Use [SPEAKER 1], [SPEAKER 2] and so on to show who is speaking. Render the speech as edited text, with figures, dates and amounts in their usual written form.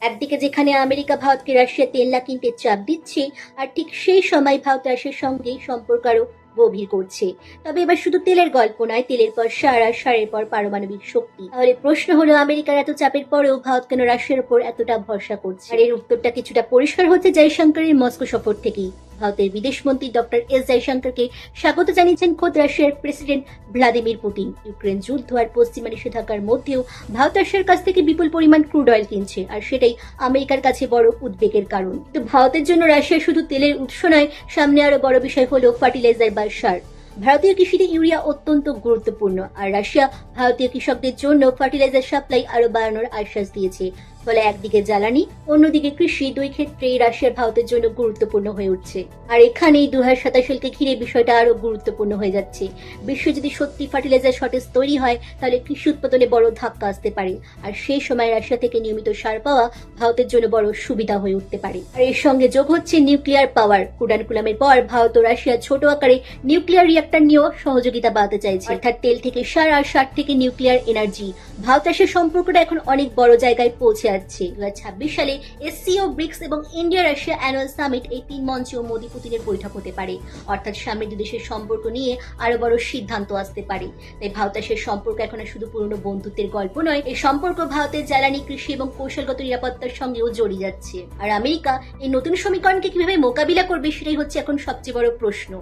[SPEAKER 1] একদিকে যেখানে আমেরিকা ভারতকে রাশিয়া তেল না কিনতে চাপ দিচ্ছে, আর ঠিক সেই সময় ভারত রাশিয়ার সঙ্গে সম্পর্ক আরো গভীর করছে। তবে এবার শুধু তেলের গল্প নয়, তেলের পর সার আর সারের পর পারমাণবিক শক্তি। তাহলে প্রশ্ন হলো, আমেরিকার এত চাপের পরেও ভারত কেন রাশিয়ার উপর এতটা ভরসা করছে? আর এর উত্তরটা কিছুটা পরিষ্কার হচ্ছে জয়শঙ্করের মস্কো সফর থেকেই। ভারতের বিদেশমন্ত্রী ডক্টর এস জয়শঙ্করকে স্বাগত জানিয়েছেন খোদ রাশিয়ার প্রেসিডেন্ট ভ্লাদিমির পুতিন। ইউক্রেন যুদ্ধ আর পশ্চিমা নিষেধাজ্ঞার মধ্যেও ভারত রাশিয়ার কাছ থেকে বিপুল পরিমাণ ক্রুড অয়েল কিনছে, আর সেটাই আমেরিকার কাছে বড় উদ্বেগের কারণ। তো ভারতের জন্য রাশিয়া শুধু তেলের উৎস নয়, সামনে আরো বড় বিষয় হলো ফার্টিলাইজার বা সার। ভারতীয় কৃষিতে ইউরিয়া অত্যন্ত গুরুত্বপূর্ণ, আর রাশিয়া ভারতীয় কৃষকদের জন্য ফার্টিলাইজার সাপ্লাই আরো বাড়ানোর আশ্বাস দিয়েছে। ফলে একদিকে জ্বালানি, অন্যদিকে কৃষি, দুই ক্ষেত্রেই রাশিয়ার ভারতের জন্য গুরুত্বপূর্ণ হয়ে উঠছে। আর এখানেই 2027 সালকে ঘিরে বিষয়টা আরো গুরুত্বপূর্ণ হয়ে যাচ্ছে। বিশ্বে যদি সত্যি ফার্টিলাইজার শর্টেজ তৈরি হয়, তাহলে কৃষি উৎপাদনে বড় ধাক্কা আসতে পারে, আর সেই সময় রাশিয়া থেকে নিয়মিত সার পাওয়া ভারতের জন্য বড় সুবিধা হয়ে উঠতে পারে। আর এর সঙ্গে যোগ হচ্ছে নিউক্লিয়ার পাওয়ার। কুডানকুলামের পর ভারত ও রাশিয়া ছোট আকারে নিউক্লিয়ার রিঅ্যাক্টর নিয়েও সহযোগিতা বাড়াতে চাইছে, অর্থাৎ তেল থেকে সার আর সার থেকে নিউক্লিয়ার এনার্জি। ভারত রাশিয়ার সম্পর্কটা এখন অনেক বড় জায়গায় পৌঁছে যাচ্ছে। 2026 সালে এসসিও, ব্রিক্স এবং ইন্ডিয়া রাশিয়া অ্যানুয়াল সামিট, এই তিন মঞ্চেও মোদি পুতিনের বৈঠক হতে পারে। অর্থাৎ সামনে দুই দেশের সম্পর্ক নিয়ে আরো বড় সিদ্ধান্ত আসতে পারে। তাই ভারত রাশিয়ার সম্পর্ক এখন আর শুধু পুরনো বন্ধুত্বের গল্প নয়, এই সম্পর্ক ভারতের জ্বালানি, কৃষি এবং কৌশলগত নিরাপত্তার সঙ্গেও জড়িয়ে যাচ্ছে। আর আমেরিকা এই নতুন সমীকরণকে কিভাবে মোকাবিলা করবে, সেটাই হচ্ছে এখন সবচেয়ে বড় প্রশ্ন।